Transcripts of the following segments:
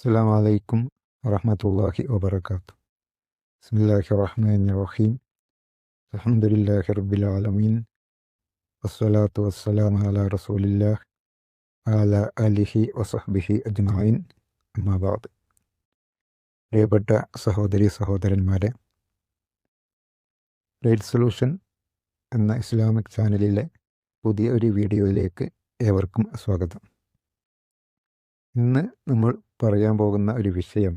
السلام عليكم ورحمة الله وبركاته. بسم الله الرحمن الرحيم. الحمد لله رب العالمين والصلاة والسلام على رسول الله وعلى آله وصحبه أجمعين. أما بعد. പ്രിയപ്പെട്ട സഹോദരന്മാരെ, trade solution എന്ന ഇസ്ലാമിക് ചാനലിലെ പുതിയ ഒരു വീഡിയോയിലേക്ക് ഏവർക്കും സ്വാഗതം. ഇന്ന് നമ്മൾ പറയാൻ പോകുന്ന ഒരു വിഷയം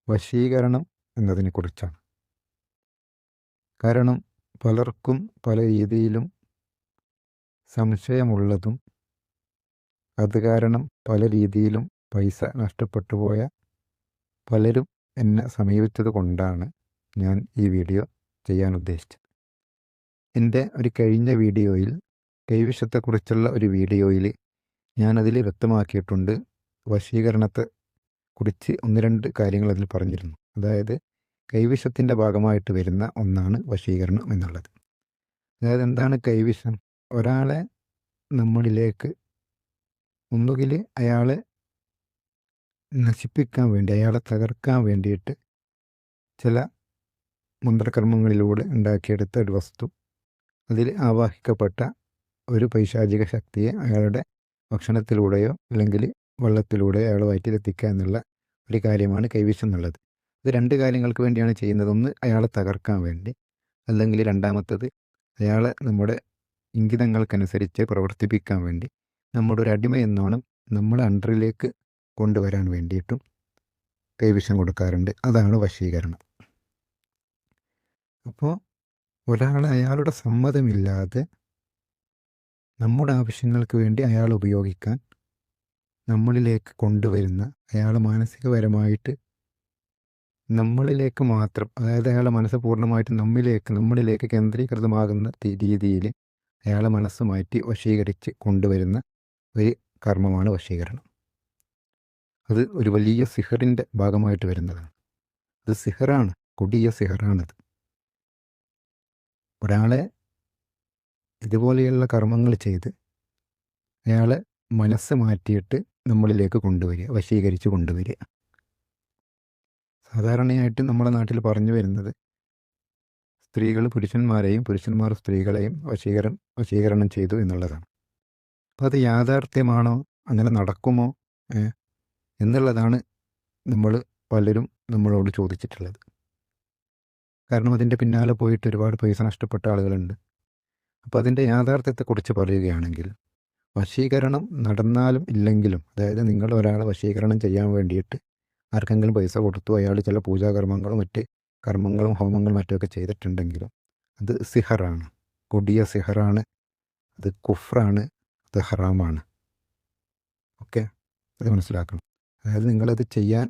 വശീകരണം എന്നതിനെക്കുറിച്ചാണ്. കാരണം പലർക്കും പല രീതിയിലും സംശയമുള്ളതും അത് കാരണം പല രീതിയിലും പൈസ നഷ്ടപ്പെട്ടു പോയ പലരും എന്നെ സമീപിച്ചത് കൊണ്ടാണ് ഞാൻ ഈ വീഡിയോ ചെയ്യാൻ ഉദ്ദേശിച്ചത്. എൻ്റെ ഒരു കഴിഞ്ഞ വീഡിയോയിൽ കൈവശത്തെക്കുറിച്ചുള്ള ഒരു വീഡിയോയിൽ ഞാനതിൽ വ്യക്തമാക്കിയിട്ടുണ്ട്. വശീകരണത്തെ കുറിച്ച് ഒന്ന് രണ്ട് കാര്യങ്ങൾ അതിൽ പറഞ്ഞിരുന്നു. അതായത് കൈവിഷത്തിൻ്റെ ഭാഗമായിട്ട് വരുന്ന ഒന്നാണ് വശീകരണം എന്നുള്ളത്. അതായത് എന്താണ് കൈവിഷം? ഒരാളെ നമ്മളിലേക്ക് ഒന്നുകിൽ അയാളെ നശിപ്പിക്കാൻ വേണ്ടി, അയാളെ തകർക്കാൻ വേണ്ടിയിട്ട് ചില മന്ത്രകർമ്മങ്ങളിലൂടെ ഉണ്ടാക്കിയെടുത്ത ഒരു വസ്തു, അതിൽ ആവാഹിക്കപ്പെട്ട ഒരു പൈശാചിക ശക്തിയെ അയാളുടെ ഭക്ഷണത്തിലൂടെയോ അല്ലെങ്കിൽ വെള്ളത്തിലൂടെയോ അയാൾ വയറ്റിലെത്തിക്കുക എന്നുള്ള ഒരു കാര്യമാണ് കൈവിഷം എന്നുള്ളത്. ഇത് രണ്ട് കാര്യങ്ങൾക്ക് വേണ്ടിയാണ് ചെയ്യുന്നത്. ഒന്ന് അയാളെ തകർക്കാൻ വേണ്ടി, അല്ലെങ്കിൽ രണ്ടാമത്തത് അയാളെ നമ്മുടെ ഇംഗിതങ്ങൾക്കനുസരിച്ച് പ്രവർത്തിപ്പിക്കാൻ വേണ്ടി, നമ്മുടെ ഒരു അടിമ എന്നോണം നമ്മളെ അണ്ടറിലേക്ക് കൊണ്ടുവരാൻ വേണ്ടിയിട്ടും കൈവിഷം കൊടുക്കാറുണ്ട്. അതാണ് വശീകരണം. അപ്പോൾ ഒരാളെ അയാളുടെ സമ്മതമില്ലാതെ നമ്മുടെ ആവശ്യങ്ങൾക്ക് വേണ്ടി അയാൾ ഉപയോഗിക്കാൻ നമ്മളിലേക്ക് കൊണ്ടുവരുന്ന, അയാൾ മാനസികപരമായിട്ട് നമ്മളിലേക്ക് മാത്രം, അതായത് അയാളുടെ മനസ്സ് പൂർണ്ണമായിട്ട് നമ്മളിലേക്ക് കേന്ദ്രീകൃതമാകുന്ന രീതിയിൽ അയാളെ മനസ്സ് മാറ്റി വശീകരിച്ച് കൊണ്ടുവരുന്ന ഒരു കർമ്മമാണ് വശീകരണം. അത് ഒരു വലിയ സിഹറിൻ്റെ ഭാഗമായിട്ട് വരുന്നതാണ്. അത് സിഹറാണ്, കൊടിയ സിഹറാണത്. ഒരാളെ ഇതുപോലെയുള്ള കർമ്മങ്ങൾ ചെയ്ത് അയാളെ മനസ്സ് മാറ്റിയിട്ട് നമ്മളിലേക്ക് കൊണ്ടുവരിക, വശീകരിച്ച് കൊണ്ടുവരിക. സാധാരണയായിട്ട് നമ്മുടെ നാട്ടിൽ പറഞ്ഞു വരുന്നത് സ്ത്രീകൾ പുരുഷന്മാരെയും പുരുഷന്മാർ സ്ത്രീകളെയും വശീകരണം ചെയ്തു എന്നുള്ളതാണ്. അപ്പോൾ അത് യാഥാർത്ഥ്യമാണോ, അങ്ങനെ നടക്കുമോ എന്നുള്ളതാണ് നമ്മൾ പലരും നമ്മളോട് ചോദിച്ചിട്ടുള്ളത്. കാരണം അതിൻ്റെ പിന്നാലെ പോയിട്ട് ഒരുപാട് പൈസ നഷ്ടപ്പെട്ട ആളുകളുണ്ട്. അപ്പോൾ അതിൻ്റെ യാഥാർത്ഥ്യത്തെക്കുറിച്ച് പറയുകയാണെങ്കിൽ, വശീകരണം നടന്നാലും ഇല്ലെങ്കിലും, അതായത് നിങ്ങൾ ഒരാളെ വശീകരണം ചെയ്യാൻ വേണ്ടിയിട്ട് ആർക്കെങ്കിലും പൈസ കൊടുത്തു, അയാൾ ചില പൂജാകർമ്മങ്ങളും മറ്റ് കർമ്മങ്ങളും ഹോമങ്ങളും മറ്റുമൊക്കെ ചെയ്തിട്ടുണ്ടെങ്കിലും അത് സിഹറാണ്, കൊടിയ സിഹറാണ്, അത് കുഫ്രാണ്, അത് ഹറാമാണ്. ഓക്കെ, അത് മനസ്സിലാക്കണം. അതായത് നിങ്ങളത് ചെയ്യാൻ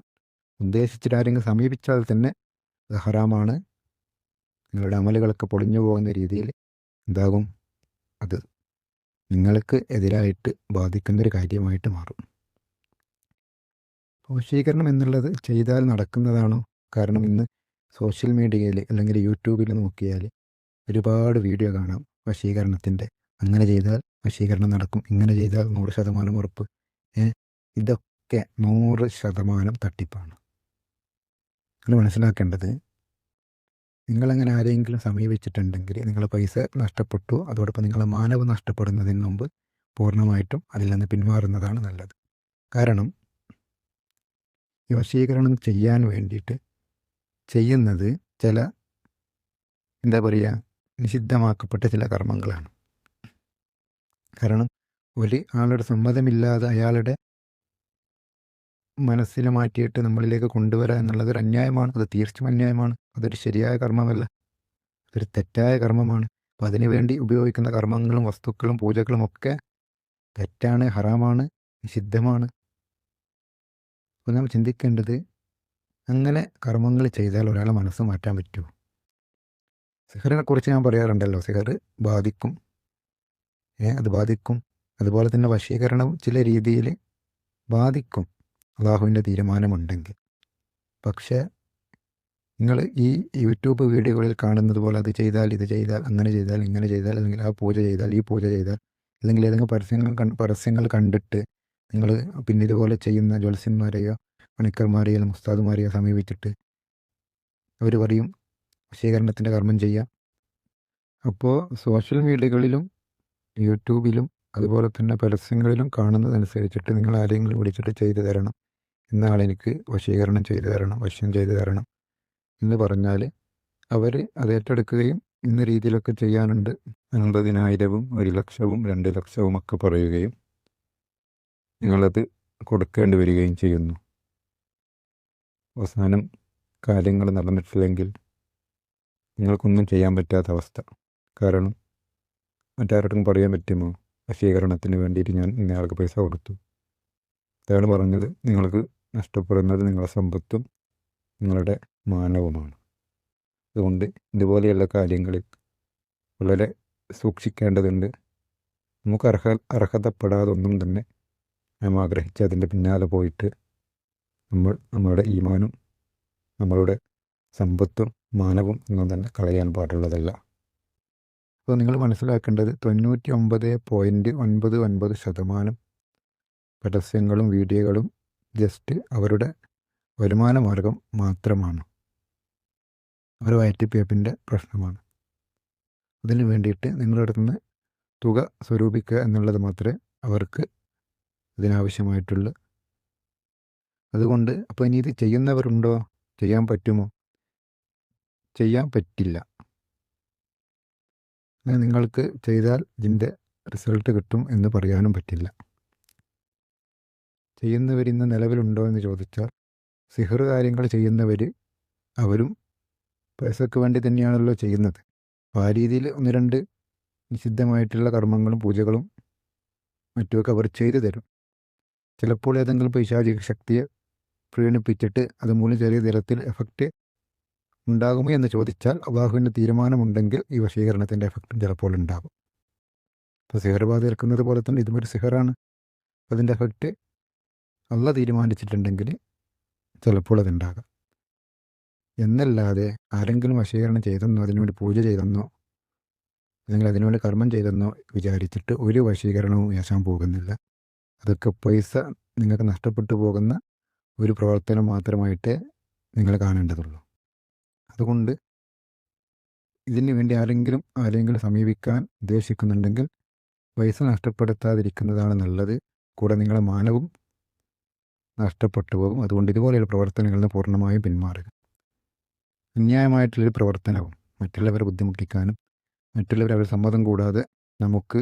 ഉദ്ദേശിച്ചിട്ട് ആരെങ്കിലും സമീപിച്ചാൽ തന്നെ അത് ഹറാമാണ്. നിങ്ങളുടെ അമലുകളൊക്കെ പൊളിഞ്ഞു പോകുന്ന രീതിയിൽ എന്താകും, അത് നിങ്ങൾക്ക് എതിരായിട്ട് ബാധിക്കുന്നൊരു കാര്യമായിട്ട് മാറും. വശീകരണം എന്നുള്ളത് ചെയ്താൽ നടക്കുന്നതാണോ? കാരണം ഇന്ന് സോഷ്യൽ മീഡിയയിൽ അല്ലെങ്കിൽ യൂട്യൂബിൽ നോക്കിയാൽ ഒരുപാട് വീഡിയോ കാണാം വശീകരണത്തിൻ്റെ. അങ്ങനെ ചെയ്താൽ വശീകരണം നടക്കും, ഇങ്ങനെ ചെയ്താൽ 100% ഉറപ്പ്. ഇതൊക്കെ 100% തട്ടിപ്പാണ്. നിങ്ങൾ മനസ്സിലാക്കേണ്ടത്, നിങ്ങളങ്ങനെ ആരെങ്കിലും സമീപിച്ചിട്ടുണ്ടെങ്കിൽ നിങ്ങളെ പൈസ നഷ്ടപ്പെട്ടു, അതോടൊപ്പം നിങ്ങളെ മാനവ് നഷ്ടപ്പെടുന്നതിന് മുമ്പ് പൂർണ്ണമായിട്ടും അതിൽ നിന്ന് പിന്മാറുന്നതാണ് നല്ലത്. കാരണം ഈ വശീകരണം ചെയ്യാൻ വേണ്ടിയിട്ട് ചെയ്യുന്നത് ചില എന്താ പറയുക, നിഷിദ്ധമാക്കപ്പെട്ട ചില കർമ്മങ്ങളാണ്. കാരണം ഒരു ആളുടെ സമ്മതമില്ലാതെ അയാളുടെ മനസ്സിൽ മാറ്റിയിട്ട് നമ്മളിലേക്ക് കൊണ്ടുവരിക എന്നുള്ളത് ഒരു അന്യായമാണ്. അത് തീർച്ചയായും അന്യായമാണ്. അതൊരു ശരിയായ കർമ്മമല്ല, അതൊരു തെറ്റായ കർമ്മമാണ്. അപ്പോൾ അതിനു വേണ്ടി ഉപയോഗിക്കുന്ന കർമ്മങ്ങളും വസ്തുക്കളും പൂജകളും ഒക്കെ തെറ്റാണ്, ഹറാമാണ്, നിഷിദ്ധമാണ്. അപ്പോൾ നാം ചിന്തിക്കേണ്ടത്, അങ്ങനെ കർമ്മങ്ങൾ ചെയ്താൽ ഒരാളെ മനസ്സ് മാറ്റാൻ പറ്റുമോ? സിഹറിനെ കുറിച്ച് ഞാൻ പറയാറുണ്ടല്ലോ, സിഹർ ബാധിക്കും, അത് ബാധിക്കും. അതുപോലെ തന്നെ വശീകരണം ചില രീതിയിൽ ബാധിക്കും, അള്ളാഹുവിൻ്റെ തീരുമാനമുണ്ടെങ്കിൽ. പക്ഷേ നിങ്ങൾ ഈ യൂട്യൂബ് വീഡിയോകളിൽ കാണുന്നത് പോലെ അത് ചെയ്താൽ, ഇത് ചെയ്താൽ, അങ്ങനെ ചെയ്താൽ, ഇങ്ങനെ ചെയ്താൽ, അല്ലെങ്കിൽ ആ പൂജ ചെയ്താൽ, ഈ പൂജ ചെയ്താൽ, അല്ലെങ്കിൽ ഏതെങ്കിലും പരസ്യങ്ങൾ കണ്ടിട്ട് നിങ്ങൾ പിന്നെ ഇതുപോലെ ചെയ്യുന്ന ജ്യോത്സ്യന്മാരെയോ പണിക്കർമാരെയും ഉസ്താദുമാരെയും സമീപിച്ചിട്ട് അവർ പറയും വശീകരണത്തിൻ്റെ കർമ്മം ചെയ്യാം. അപ്പോൾ സോഷ്യൽ മീഡിയകളിലും യൂട്യൂബിലും അതുപോലെ തന്നെ പരസ്യങ്ങളിലും കാണുന്നതനുസരിച്ചിട്ട് നിങ്ങൾ ആരെങ്കിലും വിളിച്ചിട്ട് ചെയ്തു തരണം, ഇന്ന ആളെനിക്ക് വശീകരണം ചെയ്തു തരണം, വശ്യം ചെയ്തു തരണം എന്ന് പറഞ്ഞാൽ അവർ അത് ഏറ്റെടുക്കുകയും ഇന്ന രീതിയിലൊക്കെ ചെയ്യാനുണ്ട് 50,000, 1,00,000, 2,00,000 ഒക്കെ പറയുകയും നിങ്ങളത് കൊടുക്കേണ്ടി വരികയും ചെയ്യുന്നു. അവസാനം കാര്യങ്ങൾ നടന്നിട്ടില്ലെങ്കിൽ നിങ്ങൾക്കൊന്നും ചെയ്യാൻ പറ്റാത്ത അവസ്ഥ. കാരണം മറ്റാരോടും പറയാൻ പറ്റുമോ വശീകരണത്തിന് വേണ്ടിയിട്ട് ഞാൻ ഇന്നയാൾക്ക് പൈസ കൊടുത്തു? അയാൾ പറഞ്ഞത് നിങ്ങൾക്ക് നഷ്ടപ്പെടുന്നത് നിങ്ങളുടെ സമ്പത്തും നിങ്ങളുടെ മാനവുമാണ്. അതുകൊണ്ട് ഇതുപോലെയുള്ള കാര്യങ്ങളിൽ വളരെ സൂക്ഷിക്കേണ്ടതുണ്ട്. നമുക്ക് അർഹതപ്പെടാതൊന്നും തന്നെ നാം ആഗ്രഹിച്ച് അതിൻ്റെ പിന്നാലെ പോയിട്ട് നമ്മളുടെ ഈമാനും നമ്മളുടെ സമ്പത്തും മാനവും ഒന്നും തന്നെ കളയാൻ പാടുള്ളതല്ല. അപ്പോൾ നിങ്ങൾ മനസ്സിലാക്കേണ്ടത് 99.99% പരസ്യങ്ങളും വീഡിയോകളും ജസ്റ്റ് അവരുടെ വരുമാന മാർഗം മാത്രമാണ്. അവർ വയറ്റിപ്പേപ്പിൻ്റെ പ്രശ്നമാണ്. അതിന് വേണ്ടിയിട്ട് നിങ്ങളുടെ അടുത്ത് നിന്ന് തുക സ്വരൂപിക്കുക എന്നുള്ളത് മാത്രമേ അവർക്ക് ഇതിനാവശ്യമായിട്ടുള്ളൂ. അതുകൊണ്ട് അപ്പോൾ ഇനി ഇത് ചെയ്യുന്നവരുണ്ടോ? ചെയ്യാൻ പറ്റുമോ? ചെയ്യാൻ പറ്റില്ല. നിങ്ങൾക്ക് ചെയ്താൽ ഇതിൻ്റെ റിസൾട്ട് കിട്ടും എന്ന് പറയാനും പറ്റില്ല. ചെയ്യുന്നവരിന്ന് നിലവിലുണ്ടോ എന്ന് ചോദിച്ചാൽ സിഹർ കാര്യങ്ങൾ ചെയ്യുന്നവർ അവരും പൈസക്ക് വേണ്ടി തന്നെയാണല്ലോ ചെയ്യുന്നത്. അപ്പോൾ ആ രീതിയിൽ 1-2 നിഷിദ്ധമായിട്ടുള്ള കർമ്മങ്ങളും പൂജകളും മറ്റുമൊക്കെ അവർ ചെയ്തു തരും. ചിലപ്പോൾ ഏതെങ്കിലും പൈശാചിക ശക്തിയെ പ്രീണിപ്പിച്ചിട്ട് അതുമൂലം ചെറിയ തരത്തിൽ എഫക്റ്റ് ഉണ്ടാകുമോ എന്ന് ചോദിച്ചാൽ അള്ളാഹുവിൻ്റെ തീരുമാനമുണ്ടെങ്കിൽ ഈ വശീകരണത്തിൻ്റെ എഫക്റ്റും ചിലപ്പോൾ ഉണ്ടാകും. ഇപ്പോൾ സിഹർ ബാധ ഏൽക്കുന്നത് പോലെ തന്നെ ഇതും ഒരു സിഹറാണ്. അതിൻ്റെ എഫക്റ്റ് അള്ളാഹ് തീരുമാനിച്ചിട്ടുണ്ടെങ്കിൽ ചിലപ്പോൾ അതുണ്ടാകാം. എന്നല്ലാതെ ആരെങ്കിലും വശീകരണം ചെയ്തെന്നോ അതിനുവേണ്ടി പൂജ ചെയ്തെന്നോ അല്ലെങ്കിൽ അതിനുവേണ്ടി കർമ്മം ചെയ്തെന്നോ വിചാരിച്ചിട്ട് ഒരു വശീകരണവും ഏശാൻ പോകുന്നില്ല. അതൊക്കെ പൈസ നിങ്ങൾക്ക് നഷ്ടപ്പെട്ടു പോകുന്ന ഒരു പ്രവർത്തനം മാത്രമായിട്ടേ നിങ്ങൾ കാണേണ്ടതുള്ളൂ. അതുകൊണ്ട് ഇതിന് വേണ്ടി ആരെങ്കിലും സമീപിക്കാൻ ഉദ്ദേശിക്കുന്നുണ്ടെങ്കിൽ പൈസ നഷ്ടപ്പെടുത്താതിരിക്കുന്നതാണ് നല്ലത്. കൂടെ നിങ്ങളുടെ മാനവും നഷ്ടപ്പെട്ടു പോകും. അതുകൊണ്ട് ഇതുപോലെയുള്ള പ്രവർത്തനങ്ങളിൽ നിന്ന് പൂർണ്ണമായും പിന്മാറുക. അന്യായമായിട്ടുള്ളൊരു പ്രവർത്തനവും മറ്റുള്ളവരെ ബുദ്ധിമുട്ടിക്കാനും മറ്റുള്ളവർ സമ്മതം കൂടാതെ നമുക്ക്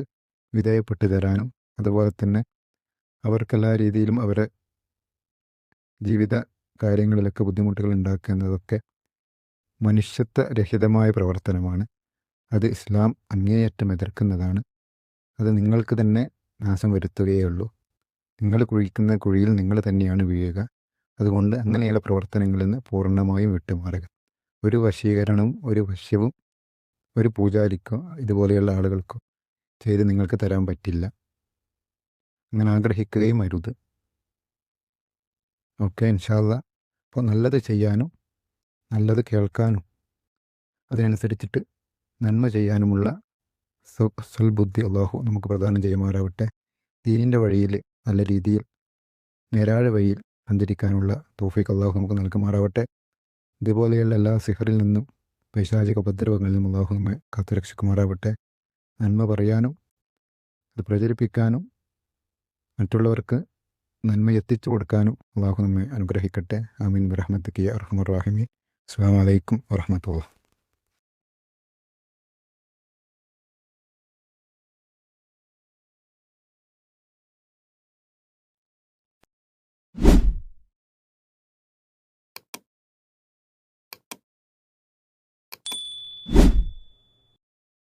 വിധേയപ്പെട്ടു തരാനും അതുപോലെ തന്നെ അവർക്കെല്ലാ രീതിയിലും അവരെ ജീവിത കാര്യങ്ങളിലൊക്കെ ബുദ്ധിമുട്ടുകൾ ഉണ്ടാക്കുന്നതൊക്കെ മനുഷ്യത്വരഹിതമായ പ്രവർത്തനമാണ്. അത് ഇസ്ലാം അങ്ങേയറ്റം എതിർക്കുന്നതാണ്. അത് നിങ്ങൾക്ക് തന്നെ നാശം വരുത്തുകയേ ഉള്ളൂ. നിങ്ങൾ കുഴിക്കുന്ന കുഴിയിൽ നിങ്ങൾ തന്നെയാണ് വീഴുക. അതുകൊണ്ട് അങ്ങനെയുള്ള പ്രവർത്തനങ്ങളിൽ നിന്ന് പൂർണ്ണമായും വിട്ടുമാറുക. ഒരു വശീകരണവും ഒരു വശ്യവും ഒരു പൂജാരിക്കോ ഇതുപോലെയുള്ള ആളുകൾക്കോ ചെയ്ത് നിങ്ങൾക്ക് തരാൻ പറ്റില്ല. അങ്ങനെ ആഗ്രഹിക്കുകയും അരുത്. ഓക്കെ, ഇൻഷാ അല്ലാഹ്. അപ്പോൾ നല്ലത് ചെയ്യാനും നല്ലത് കേൾക്കാനും അതിനനുസരിച്ചിട്ട് നന്മ ചെയ്യാനുമുള്ള സൽബുദ്ധി അള്ളാഹു നമുക്ക് പ്രദാനം ചെയ്യുമാറാവട്ടെ. ദീനിൻ്റെ വഴിയിൽ നല്ല രീതിയിൽ നേരാഴ വഴിയിൽ സഞ്ചരിക്കാനുള്ള തൗഫീഖ് അള്ളാഹു നമുക്ക് നൽകുമാറാവട്ടെ. ഇതുപോലെയുള്ള എല്ലാ സിഹറിൽ നിന്നും പൈശാചിക ഉപദ്രവങ്ങളിൽ നിന്നും അള്ളാഹു നമ്മെ കാത്തുരക്ഷിക്കുമാറാവട്ടെ. നന്മ പറയാനും അത് പ്രചരിപ്പിക്കാനും മറ്റുള്ളവർക്ക് നന്മ എത്തിച്ചു കൊടുക്കാനും അള്ളാഹു നമ്മെ അനുഗ്രഹിക്കട്ടെ. ആമീൻ ബിറഹ്മതിക യാ അർഹമർ റഹീമീൻ. അസ്സലാമു അലൈക്കും വറഹ്മത്തുള്ളാഹി.